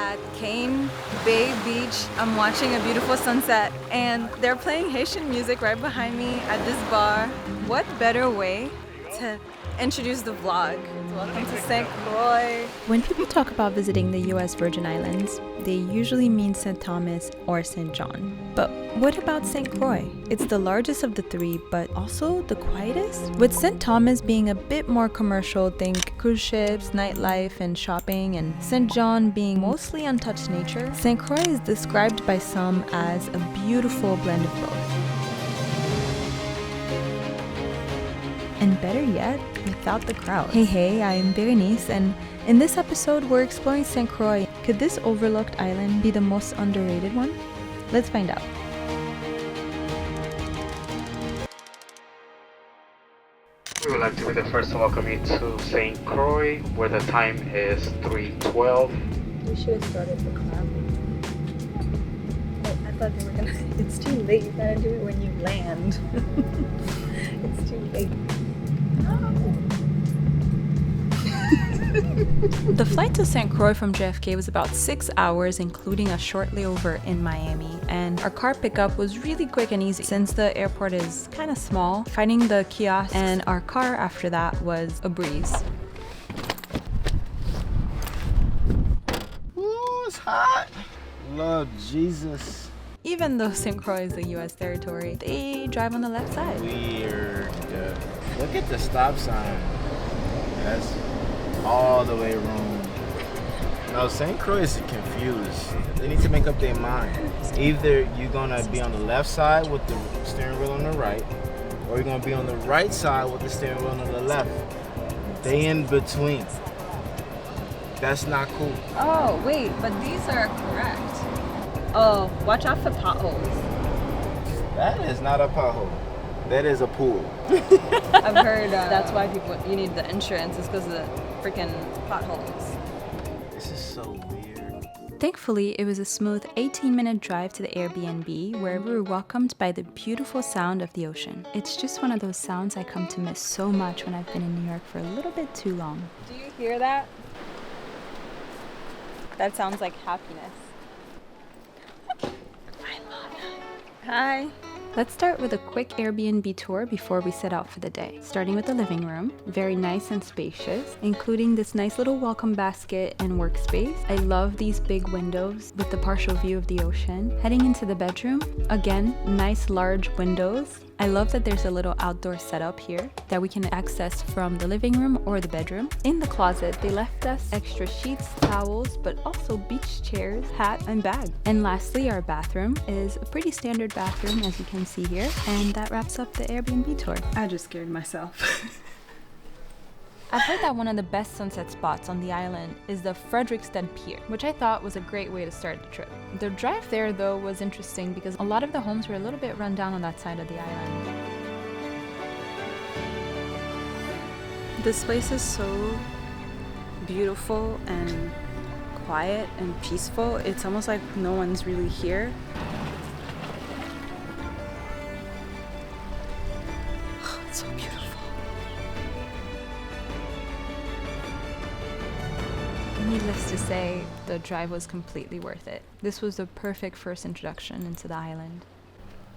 at Cane Bay Beach. I'm watching a beautiful sunset and they're playing Haitian music right behind me at this bar. What better way to introduce the vlog? Welcome to St. Croix. When people talk about visiting the US Virgin Islands, they usually mean St. Thomas or St. John. But what about St. Croix? It's the largest of the three, but also the quietest? With St. Thomas being a bit more commercial, think cruise ships, nightlife, and shopping, and St. John being mostly untouched nature, St. Croix is described by some as a beautiful blend of both. And better yet, without the crowd. Hey, I'm Berenice, and in this episode, we're exploring St. Croix. Could this overlooked island be the most underrated one? Let's find out. We would like to be the first to welcome you to St. Croix, where the time is 3:12. We should have started the club. I thought they were gonna. It's too late. You gotta do it when you land. It's too late. The flight to St. Croix from JFK was about 6 hours, including a short layover in Miami, and our car pickup was really quick and easy since the airport is kind of small. Finding the kiosk and our car after that was a breeze. Ooh, it's hot. Lord Jesus. Even though St. Croix is a US territory, they drive on the left side. Weird. Look at the stop sign. That's all the way wrong. No, St. Croix is confused. They need to make up their mind. Either you're gonna be on the left side with the steering wheel on the right, or you're gonna be on the right side with the steering wheel on the left. They in between. That's not cool. Oh, wait, but these are correct. Oh, watch out for potholes. That is not a pothole. That is a pool. I've heard that's why you need the insurance, is because of the freaking potholes. This is so weird. Thankfully, it was a smooth 18-minute drive to the Airbnb, where we were welcomed by the beautiful sound of the ocean. It's just one of those sounds I come to miss so much when I've been in New York for a little bit too long. Do you hear that? That sounds like happiness. I love it. Hi. Let's start with a quick Airbnb tour before we set out for the day. Starting with the living room, very nice and spacious, including this nice little welcome basket and workspace. I love these big windows with the partial view of the ocean. Heading into the bedroom, again, nice large windows. I love that there's a little outdoor setup here that we can access from the living room or the bedroom. In the closet, they left us extra sheets, towels, but also beach chairs, hat, and bag. And lastly, our bathroom is a pretty standard bathroom, as you can see here. And that wraps up the Airbnb tour. I just scared myself. I've heard that one of the best sunset spots on the island is the Frederiksted Pier, which I thought was a great way to start the trip. The drive there, though, was interesting because a lot of the homes were a little bit run down on that side of the island. This place is so beautiful and quiet and peaceful. It's almost like no one's really here. It's so beautiful. Needless to say, the drive was completely worth it. This was the perfect first introduction into the island.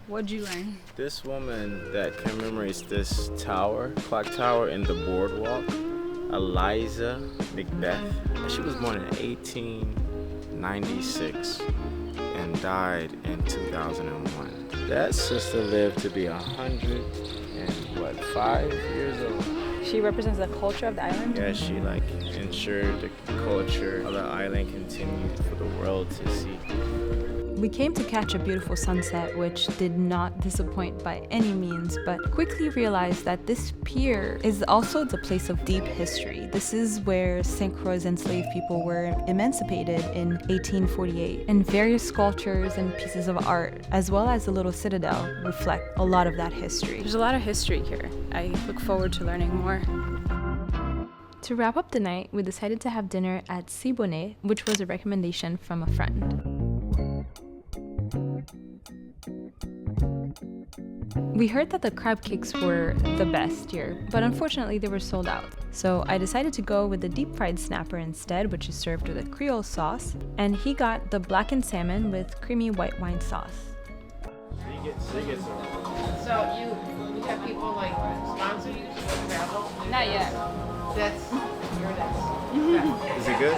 What'd you learn? This woman that commemorates this tower, clock tower in the boardwalk, Eliza Macbeth, she was born in 1896 and died in 2001. That sister lived to be 105 years old. She represents the culture of the island? Yeah, she ensured the culture of the island continued for the world to see. We came to catch a beautiful sunset, which did not disappoint by any means, but quickly realized that this pier is also the place of deep history. This is where St. Croix enslaved people were emancipated in 1848, and various sculptures and pieces of art, as well as the little citadel, reflect a lot of that history. There's a lot of history here. I look forward to learning more. To wrap up the night, we decided to have dinner at Ciboné, which was a recommendation from a friend. We heard that the crab cakes were the best here, but unfortunately they were sold out. So I decided to go with the deep fried snapper instead, which is served with a Creole sauce, and he got the blackened salmon with creamy white wine sauce. So you have people like sponsor you to travel? Not yet. You're next. Is it good?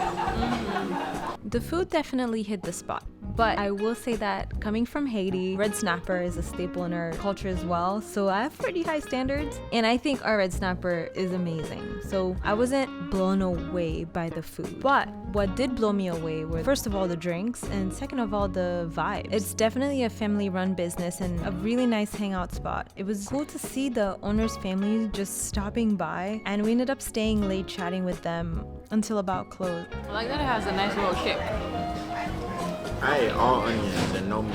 The food definitely hit the spot. But I will say that coming from Haiti, red snapper is a staple in our culture as well. So I have pretty high standards. And I think our red snapper is amazing. So I wasn't blown away by the food. But what did blow me away were, first of all, the drinks. And second of all, the vibe. It's definitely a family-run business and a really nice hangout spot. It was cool to see the owner's family just stopping by. And we ended up staying late chatting with them until about close. I like that it has a nice little kick. I ate all onions and no meat.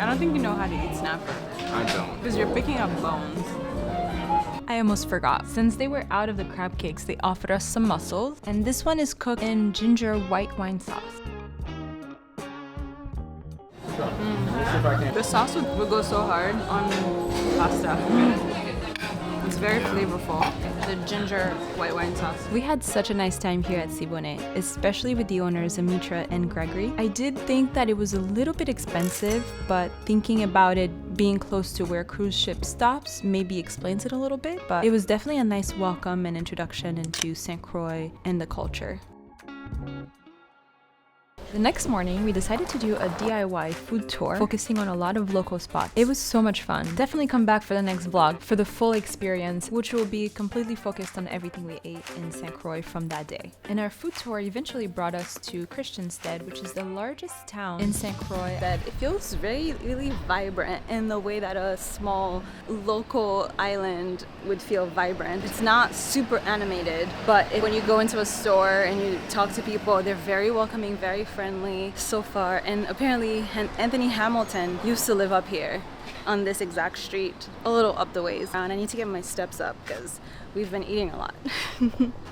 I don't think you know how to eat snapper. I don't. Because you're picking up bones. I almost forgot. Since they were out of the crab cakes, they offered us some mussels. And this one is cooked in ginger white wine sauce. The sauce would go so hard on pasta. It's very flavorful. The ginger white wine sauce. We had such a nice time here at Ciboné, especially with the owners Amitra and Gregory. I did think that it was a little bit expensive, but thinking about it being close to where cruise ship stops maybe explains it a little bit. But it was definitely a nice welcome and introduction into St. Croix and the culture. The next morning, we decided to do a DIY food tour, focusing on a lot of local spots. It was so much fun. Definitely come back for the next vlog for the full experience, which will be completely focused on everything we ate in St. Croix from that day. And our food tour eventually brought us to Christiansted, which is the largest town in St. Croix. It feels really vibrant in the way that a small local island would feel vibrant. It's not super animated, but when you go into a store and you talk to people, they're very welcoming, very friendly so far. And apparently Anthony Hamilton used to live up here on this exact street, a little up the ways. And I need to get my steps up because we've been eating a lot.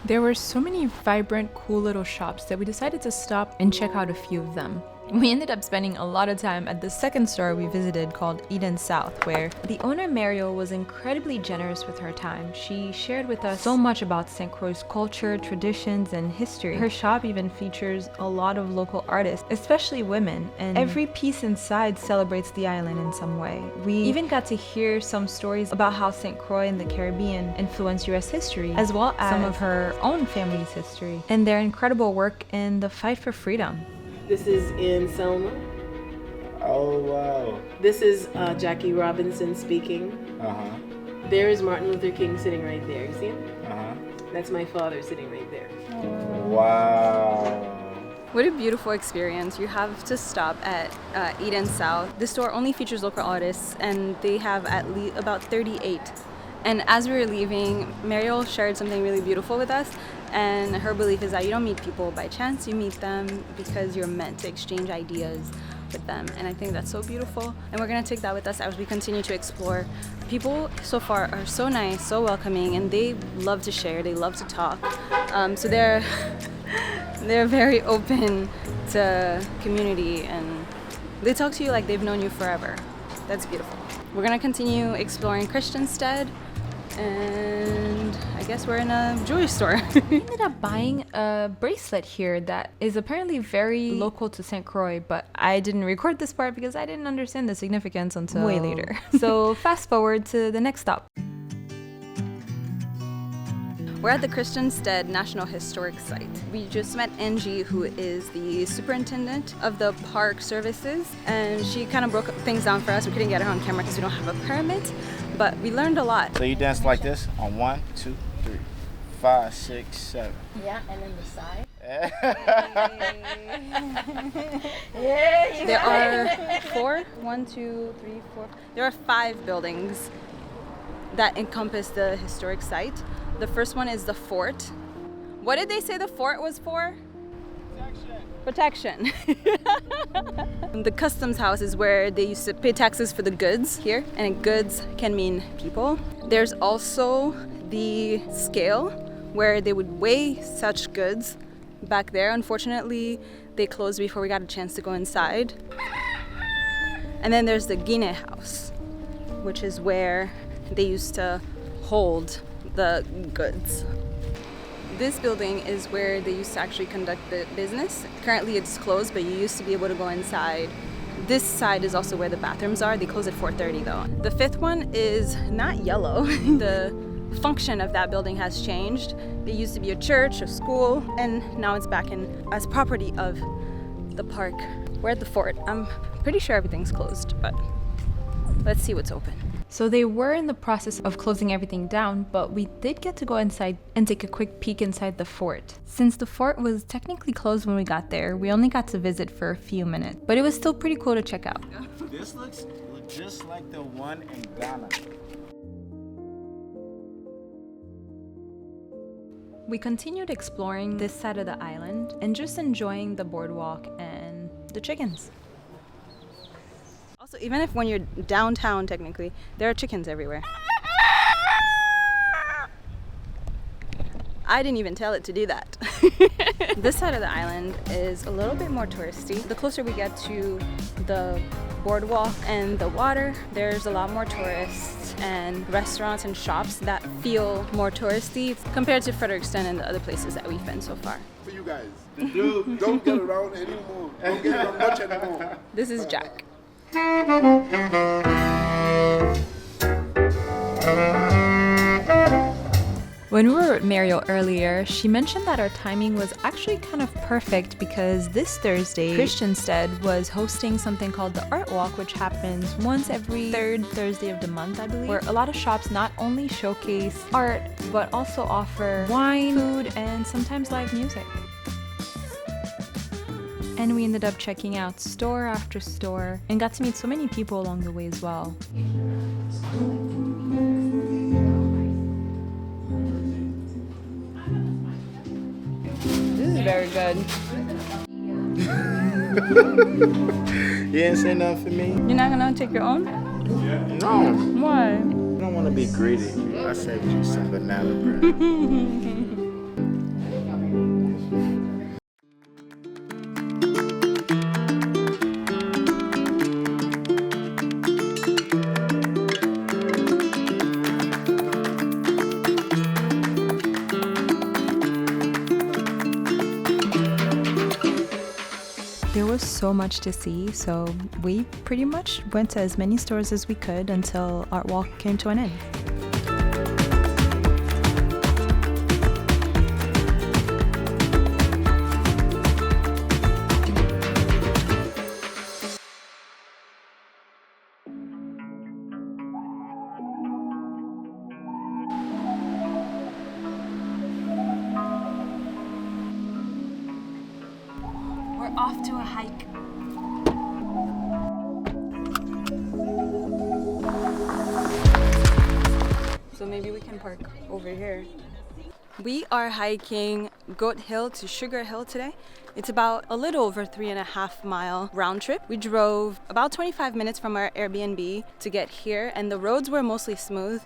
There were so many vibrant, cool little shops that we decided to stop and check out a few of them. We ended up spending a lot of time at the second store we visited called Eden South, where the owner Mariel was incredibly generous with her time. She shared with us so much about St. Croix's culture, traditions, and history. Her shop even features a lot of local artists, especially women, and every piece inside celebrates the island in some way. We even got to hear some stories about how St. Croix and the Caribbean influenced US history, as well as some of her own family's history, and their incredible work in the fight for freedom. This is in Selma. Oh, wow. This is Jackie Robinson speaking. Uh-huh. There is Martin Luther King sitting right there. You see him? Uh-huh. That's my father sitting right there. Wow. What a beautiful experience. You have to stop at Eden South. The store only features local artists, and they have at least about 38. And as we were leaving, Mariel shared something really beautiful with us. And her belief is that you don't meet people by chance, you meet them because you're meant to exchange ideas with them. And I think that's so beautiful. And we're gonna take that with us as we continue to explore. People so far are so nice, so welcoming, and they love to share, they love to talk. So they're very open to community, and they talk to you like they've known you forever. That's beautiful. We're gonna continue exploring Christiansted, and I guess we're in a jewelry store. We ended up buying a bracelet here that is apparently very local to St. Croix, but I didn't record this part because I didn't understand the significance until way later. So fast forward to the next stop. We're at the Christiansted National Historic Site. We just met Angie, who is the superintendent of the park services, and she kind of broke things down for us. We couldn't get her on camera because we don't have a permit, but we learned a lot. So you dance like this on 1, 2, 3, 5, 6, 7. Yeah, and then the side. There are 4, 1, 2, 3, 4. There are 5 buildings that encompass the historic site. The first one is the fort. What did they say the fort was for? Protection. The customs house is where they used to pay taxes for the goods here, and goods can mean people. There's also the scale where they would weigh such goods back there. Unfortunately, they closed before we got a chance to go inside. And then there's the Guinea House, which is where they used to hold the goods. This building is where they used to actually conduct the business. Currently it's closed, but you used to be able to go inside. This side is also where the bathrooms are. They close at 4:30 though. The fifth one is not yellow. The function of that building has changed. It used to be a church, a school, and now it's back in as property of the park. We're at the fort. I'm pretty sure everything's closed, but let's see what's open. So they were in the process of closing everything down, but we did get to go inside and take a quick peek inside the fort. Since the fort was technically closed when we got there, we only got to visit for a few minutes, but it was still pretty cool to check out. This looks just like the one in Ghana. We continued exploring this side of the island and just enjoying the boardwalk and the chickens. Also, even if when you're downtown, technically, there are chickens everywhere. I didn't even tell it to do that. This side of the island is a little bit more touristy. The closer we get to the boardwalk and the water, there's a lot more tourists and restaurants and shops that feel more touristy compared to Frederiksted and the other places that we've been so far. For you guys, don't get around anymore. Don't get around much anymore. This is Jack. When we were with Mariel earlier, she mentioned that our timing was actually kind of perfect because this Thursday, Christiansted was hosting something called the Art Walk, which happens once every third Thursday of the month, I believe, where a lot of shops not only showcase art, but also offer wine, food, and sometimes live music. And we ended up checking out store after store and got to meet so many people along the way as well. This is very good. You ain't say nothing for me? You're not gonna take your own? No. Why? I don't want to be greedy. I saved you some banana bread. There was so much to see, so we pretty much went to as many stores as we could until Art Walk came to an end. We're off to a hike. So maybe we can park over here. We are hiking Goat Hill to Sugar Hill today. It's about a little over 3.5 mile round trip. We drove about 25 minutes from our Airbnb to get here, and the roads were mostly smooth,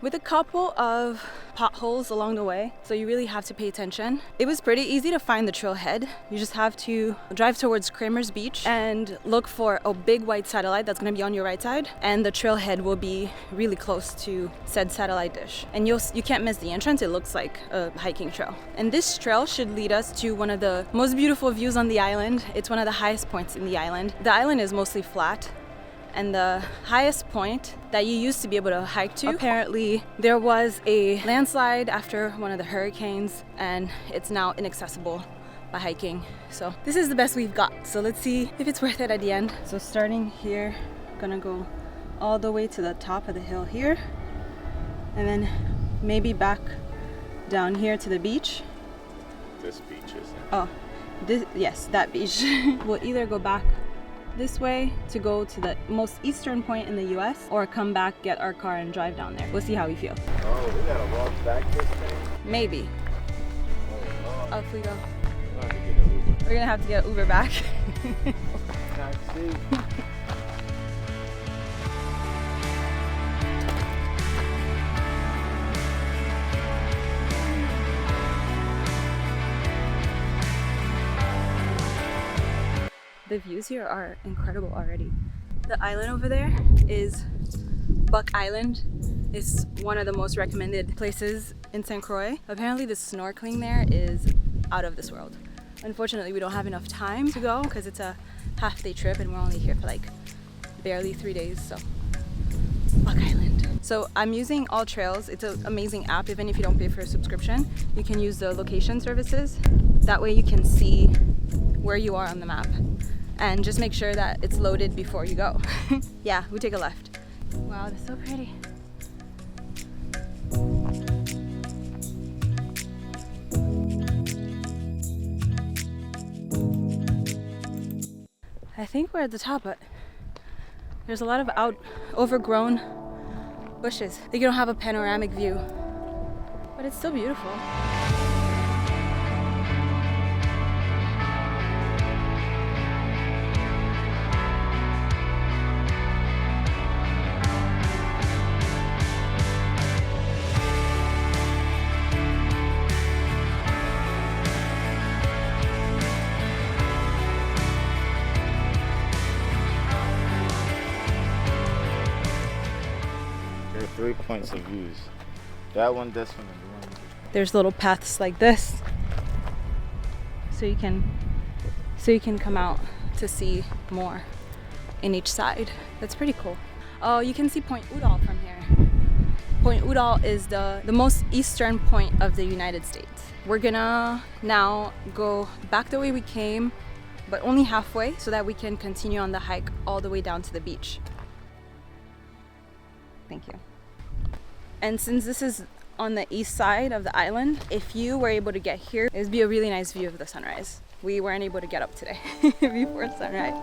with a couple of potholes along the way, so you really have to pay attention. It was pretty easy to find the trailhead. You just have to drive towards Kramer's Beach and look for a big white satellite that's gonna be on your right side, and the trailhead will be really close to said satellite dish. And you can't miss the entrance. It looks like a hiking trail. And this trail should lead us to one of the most beautiful views on the island. It's one of the highest points in the island. The island is mostly flat, and the highest point that you used to be able to hike to, apparently there was a landslide after one of the hurricanes, and it's now inaccessible by hiking. So this is the best we've got. So let's see if it's worth it at the end. So starting here, gonna go all the way to the top of the hill here, and then maybe back down here to the beach. This beach is. Oh, yes, that beach. We'll either go back this way to go to the most eastern point in the US, or come back, get our car, and drive down there. We'll see how we feel. Oh, we gotta walk back this thing? Maybe. Off we go. We'll have to get an Uber. We're gonna have to get Uber back. Taxi. The views here are incredible already. The island over there is Buck Island. It's one of the most recommended places in St. Croix. Apparently the snorkeling there is out of this world. Unfortunately, we don't have enough time to go because it's a half-day trip and we're only here for like barely 3 days, so Buck Island. So I'm using All Trails. It's an amazing app. Even if you don't pay for a subscription, you can use the location services. That way you can see where you are on the map and just make sure that it's loaded before you go. Yeah, we take a left. Wow, that's so pretty. I think we're at the top, but there's a lot of overgrown bushes. Like you don't have a panoramic view, but it's still beautiful. There are 3 points of views. That one, this one, and the one. There's little paths like this, so you can come out to see more in each side. That's pretty cool. Oh, you can see Point Udall from here. Point Udall is the most eastern point of the United States. We're gonna now go back the way we came, but only halfway, so that we can continue on the hike all the way down to the beach. Thank you. And since this is on the east side of the island, if you were able to get here, it would be a really nice view of the sunrise. We weren't able to get up today before sunrise.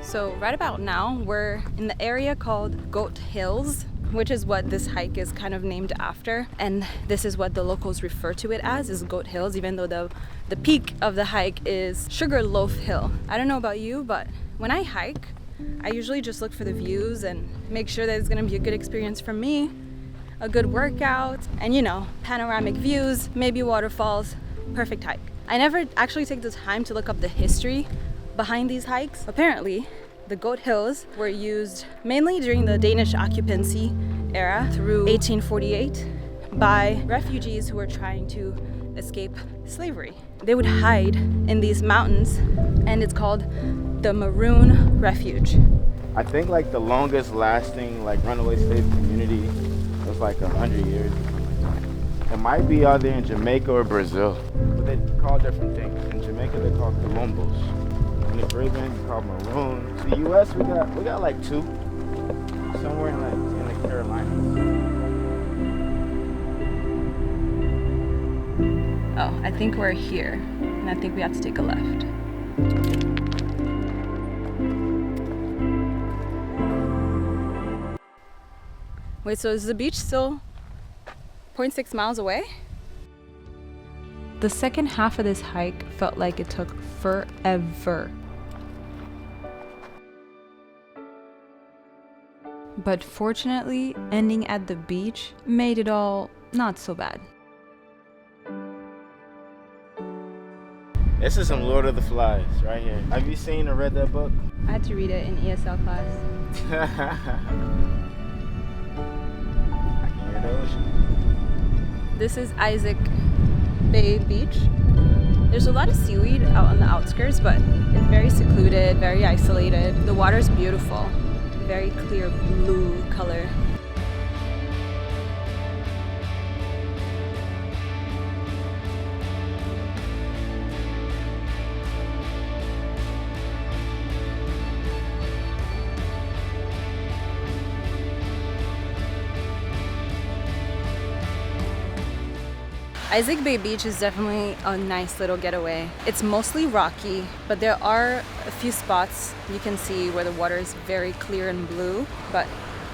So right about now, we're in the area called Goat Hills, which is what this hike is kind of named after. And this is what the locals refer to it as, is Goat Hills, even though the peak of the hike is Sugarloaf Hill. I don't know about you, but when I hike, I usually just look for the views and make sure that it's gonna be a good experience for me, a good workout, and you know, panoramic views, maybe waterfalls, perfect hike. I never actually take the time to look up the history behind these hikes. Apparently, the Goat Hills were used mainly during the Danish occupancy era through 1848 by refugees who were trying to escape slavery. They would hide in these mountains, and it's called the Maroon Refuge. I think like the longest lasting like runaway slave community was like 100 years or something like that. It might be either in Jamaica or Brazil, but they call different things. In Jamaica they call Colombos. In the Caribbean they call Maroon. So the US we got like 2. Somewhere in the Carolinas. Oh, I think we're here, and I think we have to take a left. Wait, so is the beach still 0.6 miles away? The second half of this hike felt like it took forever. But fortunately, ending at the beach made it all not so bad. This is some Lord of the Flies right here. Have you seen or read that book? I had to read it in ESL class. I can hear the ocean. This is Isaac Bay Beach. There's a lot of seaweed out on the outskirts, but it's very secluded, very isolated. The water's beautiful, very clear blue color. Isaac Bay Beach is definitely a nice little getaway. It's mostly rocky, but there are a few spots you can see where the water is very clear and blue. But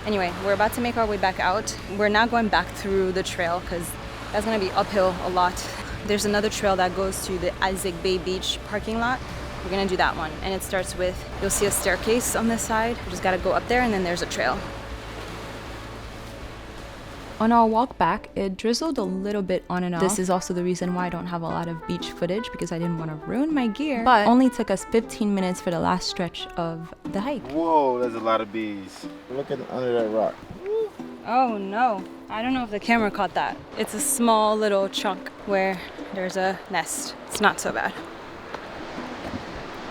anyway, we're about to make our way back out. We're now going back through the trail because that's gonna be uphill a lot. There's another trail that goes to the Isaac Bay Beach parking lot. We're gonna do that one. And it starts with, you'll see a staircase on this side. You just gotta go up there and then there's a trail. On our walk back, it drizzled a little bit on and off. This is also the reason why I don't have a lot of beach footage, because I didn't want to ruin my gear. But only took us 15 minutes for the last stretch of the hike. Whoa, there's a lot of bees. Look at under that rock. Oh no, I don't know if the camera caught that. It's a small little chunk where there's a nest. It's not so bad.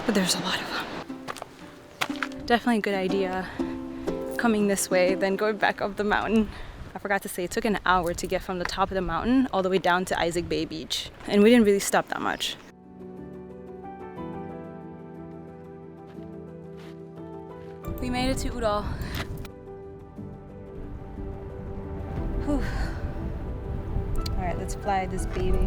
But there's a lot of them. Definitely a good idea coming this way, then going back up the mountain. I forgot to say, it took an hour to get from the top of the mountain all the way down to Isaac Bay Beach. And we didn't really stop that much. We made it to Udall. Whew. All right, let's fly this baby.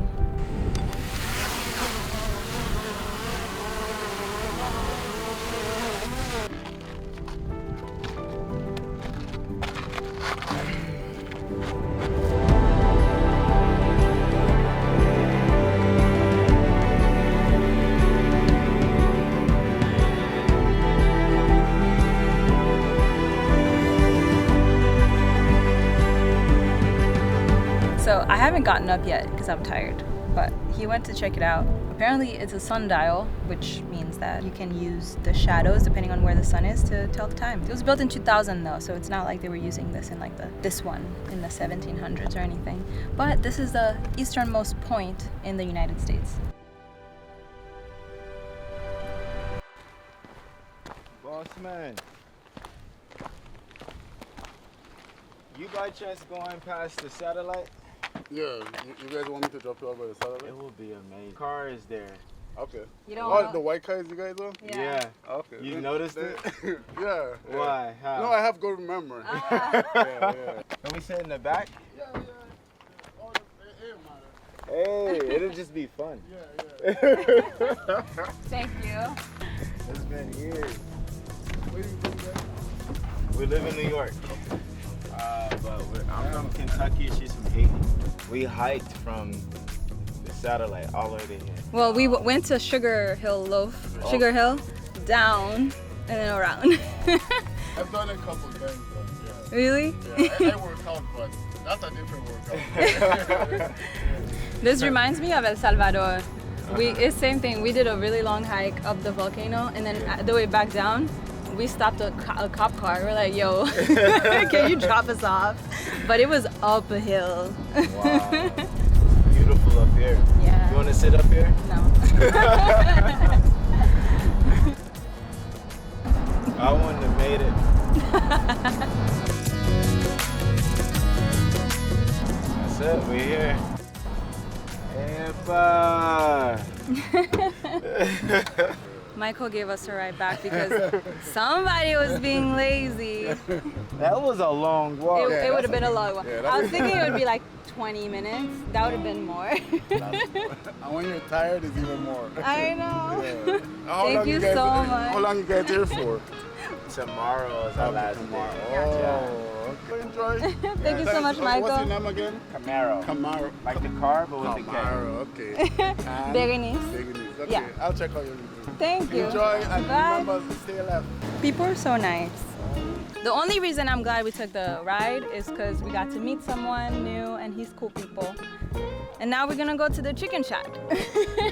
So I haven't gotten up yet because I'm tired, but he went to check it out. Apparently it's a sundial, which means that you can use the shadows depending on where the sun is to tell the time. It was built in 2000 though, so it's not like they were using this in like this one in the 1700s or anything. But this is the easternmost point in the United States. Boss man. You by chance going past the satellite? Yeah, you guys want me to drop you off by the satellite? It will be amazing. Car is there. Okay. You don't Oh, know? the white cars you guys on? Yeah. Okay. You noticed it? Yeah. Why? How? No, I have good memory. Ah. yeah. Can we sit in the back? Yeah. Oh, it matter. Hey, it'll just be fun. Yeah. Thank you. It's been years. Where do you think that? We live in New York. I'm from Kentucky, she's from Haiti. We hiked from the satellite all the way to here. Well, we went to Sugar Hill, down, and then around. I've done it a couple of times, but yeah. Really? Yeah, I work out, but that's a different workout. This reminds me of El Salvador. It's same thing. We did a really long hike up the volcano, and then the way back down, we stopped a cop car. We're like, yo, can you drop us off? But it was up a hill. Wow. It's beautiful up here. Yeah. You want to sit up here? No. I wouldn't have made it. That's it, we're here. Epa. Michael gave us a ride back because somebody was being lazy. That was a long walk. It would have been a long one. Yeah, I was thinking it would be like 20 minutes. That would have been more. And when you're tired, it's even more. I know. Yeah. Thank you so much. How long you guys here for? Tomorrow is our last day. Oh, okay. Enjoy. Thank you so much, Michael. What's your name again? Camaro. Like the car, but with the K. Camaro, okay. Berenice. Berenice, okay. Yeah. I'll check out your review. Thank you. Enjoy and Bye. remember to stay alive. People are so nice. The only reason I'm glad we took the ride is because we got to meet someone new and he's cool people. And now we're gonna go to the chicken shack.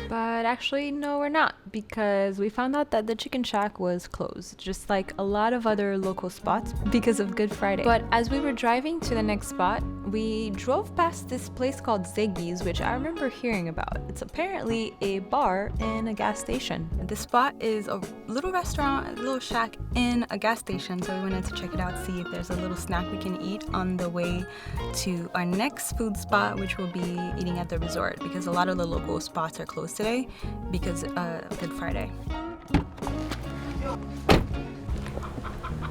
But actually, no, we're not, because we found out that the chicken shack was closed, just like a lot of other local spots because of Good Friday. But as we were driving to the next spot, we drove past this place called Ziggy's, which I remember hearing about. It's apparently a bar in a gas station. This spot is a little restaurant, a little shack in a gas station, so we wanted to check it out, see if there's a little snack we can eat on the way to our next food spot, which will be eating at the resort, because a lot of the local spots are closed today because Good Friday.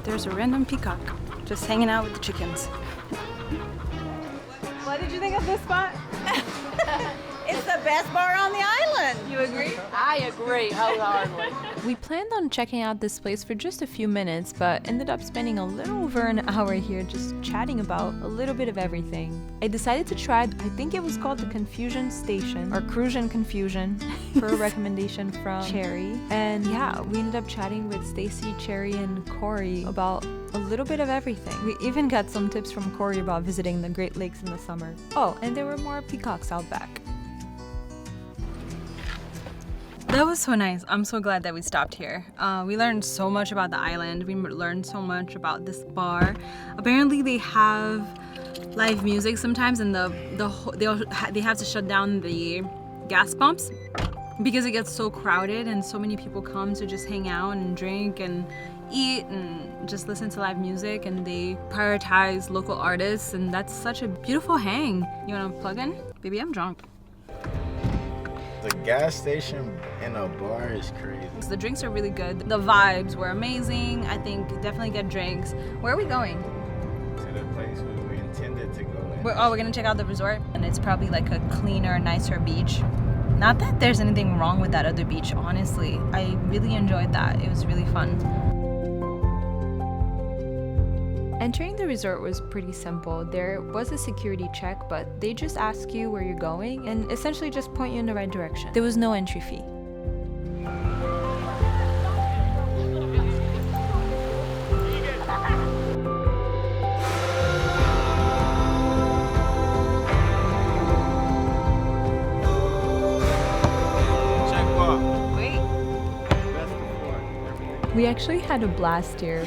There's a random peacock just hanging out with the chickens. What did you think of this spot? It's is the best bar on the island. You agree? I agree wholeheartedly. We planned on checking out this place for just a few minutes, but ended up spending a little over an hour here just chatting about a little bit of everything. I decided to try, I think it was called the Confusion Station, or Crucian Confusion, for a recommendation from Cherry. And yeah, we ended up chatting with Stacy, Cherry, and Corey about a little bit of everything. We even got some tips from Corey about visiting the Great Lakes in the summer. Oh, and there were more peacocks out back. That was so nice. I'm so glad that we stopped here. We learned so much about the island. We learned so much about this bar. Apparently they have live music sometimes, and they have to shut down the gas pumps because it gets so crowded and so many people come to just hang out and drink and eat and just listen to live music, and they prioritize local artists, and that's such a beautiful hang. You wanna plug in? Baby, I'm drunk. The gas station in a bar is crazy. The drinks are really good. The vibes were amazing. I think definitely get drinks. Where are we going? To the place where we intended to go. We're gonna check out the resort, and it's probably like a cleaner, nicer beach. Not that there's anything wrong with that other beach, honestly. I really enjoyed that. It was really fun. Entering the resort was pretty simple. There was a security check, but they just ask you where you're going and essentially just point you in the right direction. There was no entry fee. We actually had a blast here.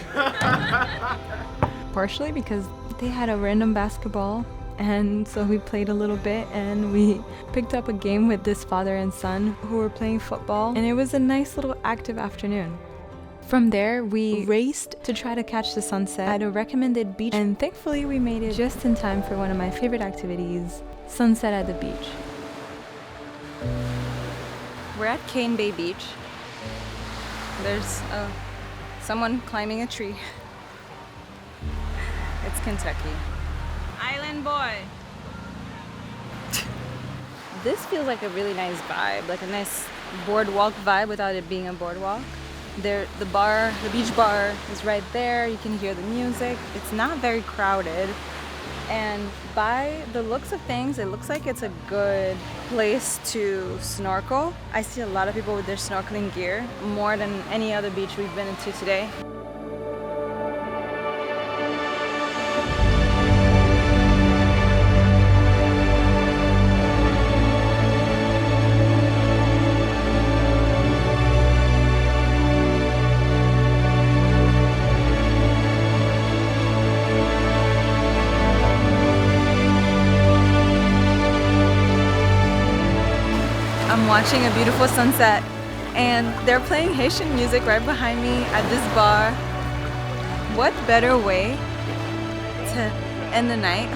Partially because they had a random basketball, and so we played a little bit, and we picked up a game with this father and son who were playing football, and it was a nice little active afternoon. From there, we raced to try to catch the sunset at a recommended beach, and thankfully we made it just in time for one of my favorite activities, sunset at the beach. We're at Cane Bay Beach. There's someone climbing a tree. It's Kentucky. Island boy. This feels like a really nice vibe, like a nice boardwalk vibe without it being a boardwalk. The beach bar is right there. You can hear the music. It's not very crowded. And by the looks of things, it looks like it's a good place to snorkel. I see a lot of people with their snorkeling gear, more than any other beach we've been into today. I'm watching a beautiful sunset, and they're playing Haitian music right behind me at this bar. What better way to end the night?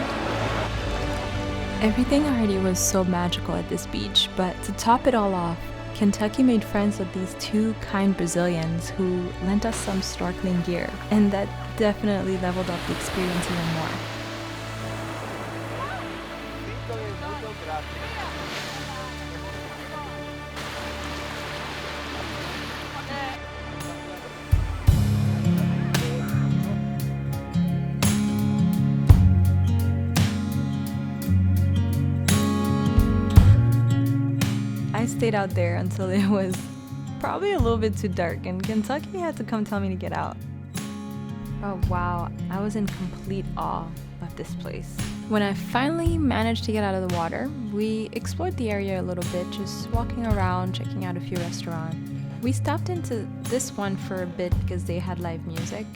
Everything already was so magical at this beach, but to top it all off, Kentucky made friends with these two kind Brazilians who lent us some snorkeling gear, and that definitely leveled up the experience even more. I stayed out there until it was probably a little bit too dark, and Kentucky had to come tell me to get out. Oh wow, I was in complete awe of this place. When I finally managed to get out of the water, we explored the area a little bit, just walking around, checking out a few restaurants. We stopped into this one for a bit because they had live music.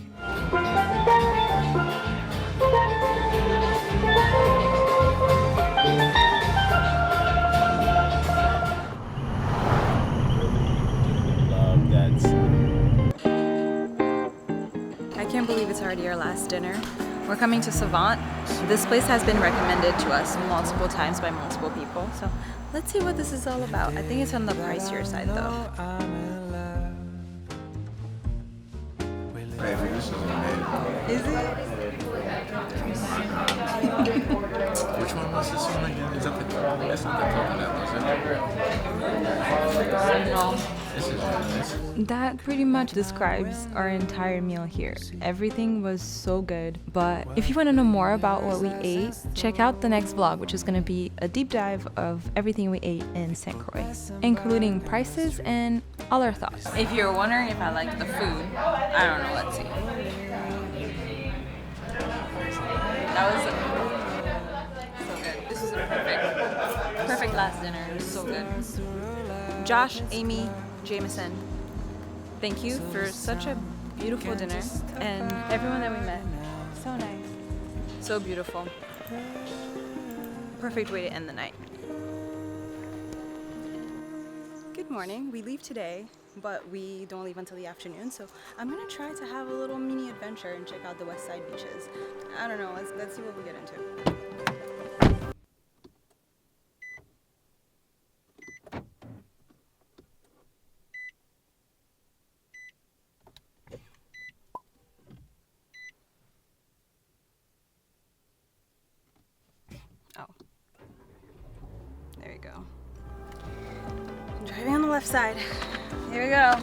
I can't believe it's already our last dinner. We're coming to Savant. This place has been recommended to us multiple times by multiple people, so let's see what this is all about. I think it's on the pricier side though. Baby, this is amazing. Is it? Which one was this one again? Is that the coconut? That pretty much describes our entire meal here. Everything was so good, but if you want to know more about what we ate, check out the next vlog, which is going to be a deep dive of everything we ate in St. Croix, including prices and all our thoughts. If you're wondering if I like the food, I don't know, let's see. That was so good. This was a perfect last dinner. It was so good. Josh, Amy, Jameson, thank you for such a beautiful dinner, and everyone that we met. So nice. So beautiful. Perfect way to end the night. Good morning. We leave today, but we don't leave until the afternoon, so I'm gonna try to have a little mini adventure and check out the west side beaches. I don't know, let's see what we get into. Oh, there we go. Driving on the left side. Here we go.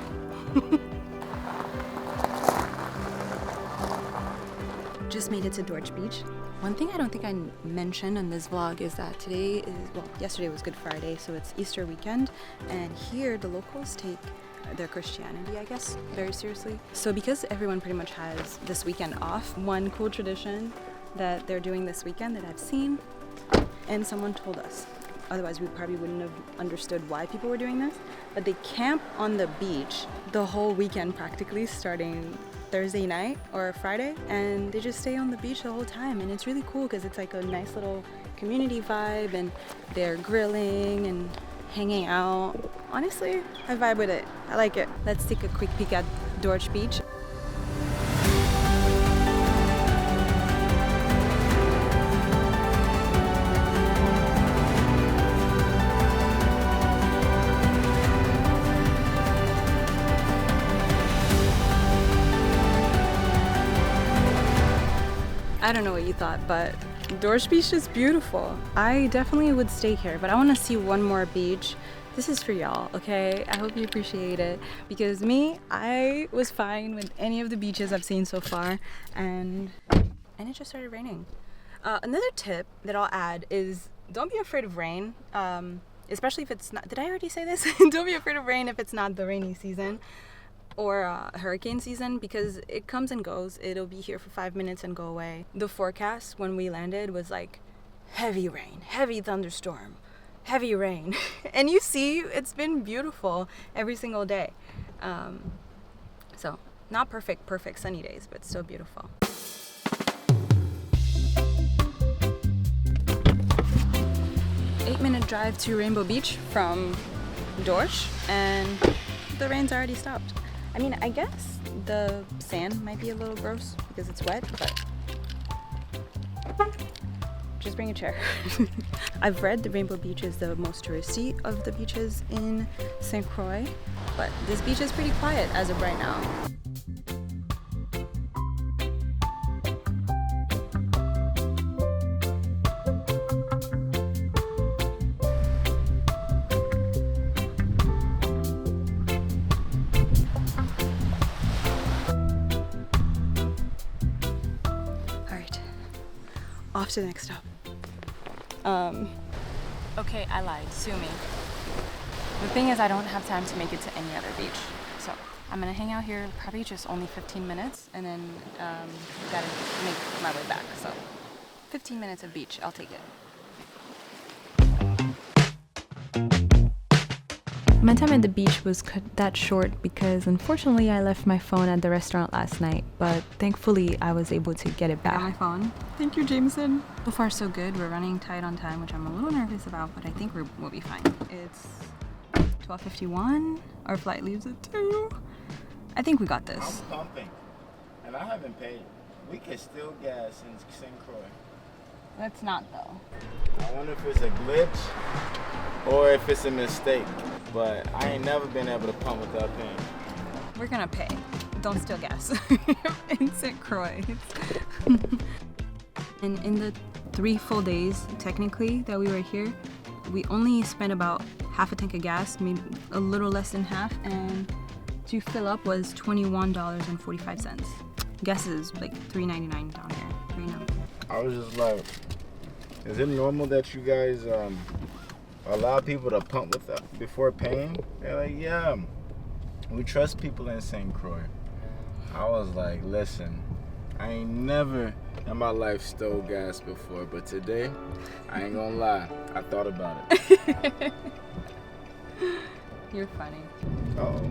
Just made it to Dorsch Beach. One thing I don't think I mentioned on this vlog is that today is, well, yesterday was Good Friday, so it's Easter weekend, and here the locals take their Christianity, I guess, very seriously. So because everyone pretty much has this weekend off, one cool tradition that they're doing this weekend that I've seen, and someone told us, otherwise we probably wouldn't have understood why people were doing this, but they camp on the beach the whole weekend practically, starting Thursday night or Friday, and they just stay on the beach the whole time, and it's really cool because it's like a nice little community vibe, and they're grilling and hanging out. Honestly, I vibe with it. I like it. Let's take a quick peek at Dorsch Beach. I don't know what you thought, but Dorsch Beach is beautiful. I definitely would stay here, but I want to see one more beach. This is for y'all, okay? I hope you appreciate it, because me, I was fine with any of the beaches I've seen so far, and it just started raining. Another tip that I'll add is don't be afraid of rain, especially if it's not, did I already say this? Don't be afraid of rain if it's not the rainy season or hurricane season, because it comes and goes. It'll be here for 5 minutes and go away. The forecast when we landed was like heavy rain, heavy thunderstorm, heavy rain. And you see, it's been beautiful every single day. So not perfect sunny days, but still beautiful. Eight-minute drive to Rainbow Beach from Dorsch, and the rain's already stopped. I mean, I guess the sand might be a little gross because it's wet, but just bring a chair. I've read the Rainbow Beach is the most touristy of the beaches in St. Croix, but this beach is pretty quiet as of right now. Off to the next stop. Okay, I lied. Sue me. The thing is, I don't have time to make it to any other beach. So I'm gonna hang out here probably just only 15 minutes, and then gotta make my way back. So 15 minutes of beach, I'll take it. My time at the beach was cut that short because unfortunately I left my phone at the restaurant last night, but thankfully I was able to get it back. I got my phone. Thank you, Jameson. So far so good. We're running tight on time, which I'm a little nervous about, but I think we'll be fine. It's 12:51. Our flight leaves at 2. I think we got this. I'm pumping, and I haven't paid. We can still gas in St. Croix. Let's not though. I wonder if it's a glitch or if it's a mistake, but I ain't never been able to pump without paying. We're gonna pay. Don't steal gas in St. Croix. And in the 3 full days, technically, that we were here, We only spent about half a tank of gas, maybe a little less than half, and to fill up was $21.45. Gas is like $3.99 down here right now. I was just like, is it normal that you guys allow people to pump with that before paying? They're like, yeah, we trust people in St. Croix. I was like, listen, I ain't never in my life stole gas before, but today, I ain't gonna lie, I thought about it. You're funny. Uh-oh.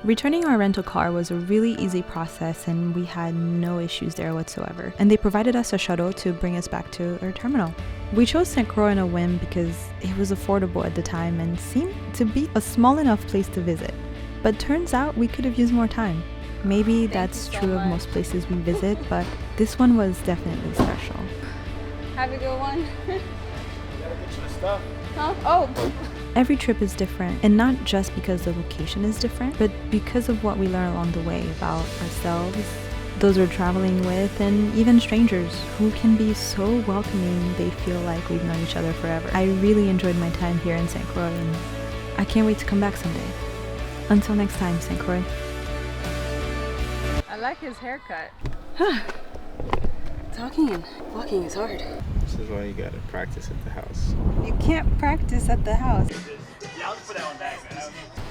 Returning our rental car was a really easy process and we had no issues there whatsoever. And they provided us a shuttle to bring us back to our terminal. We chose St. Croix on a whim because it was affordable at the time and seemed to be a small enough place to visit. But turns out we could have used more time. Maybe that's true of most places we visit, but this one was definitely special. Have a good one. Gotta get you the stuff. Huh? Oh. Every trip is different, and not just because the location is different, but because of what we learn along the way about ourselves, those we're traveling with, and even strangers who can be so welcoming they feel like we've known each other forever. I really enjoyed my time here in St. Croix, and I can't wait to come back someday. Until next time, St. Croix. I like his haircut. Talking and walking is hard. This is why you gotta practice at the house. You can't practice at the house.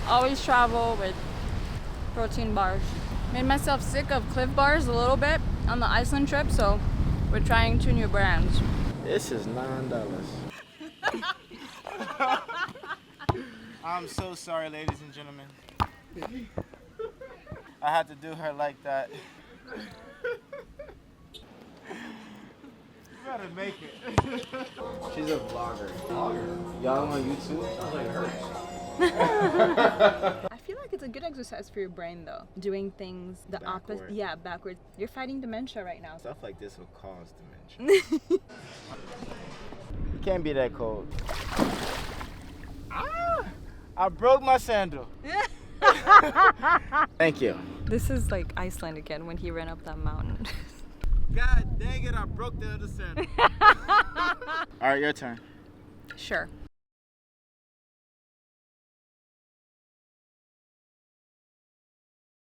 Always travel with protein bars. Made myself sick of Cliff Bars a little bit on the Iceland trip, so we're trying 2 new brands. This is $9. I'm so sorry, ladies and gentlemen. I had to do her like that. You gotta make it. She's a vlogger. Y'all on YouTube? Sounds like it hurts. I feel like it's a good exercise for your brain though. Doing things the opposite. Backward. Yeah, backwards. You're fighting dementia right now. Stuff like this will cause dementia. It can't be that cold. Ah! I broke my sandal. Thank you. This is like Iceland again when he ran up that mountain. God dang it, I broke the other sandal. All right, your turn. Sure.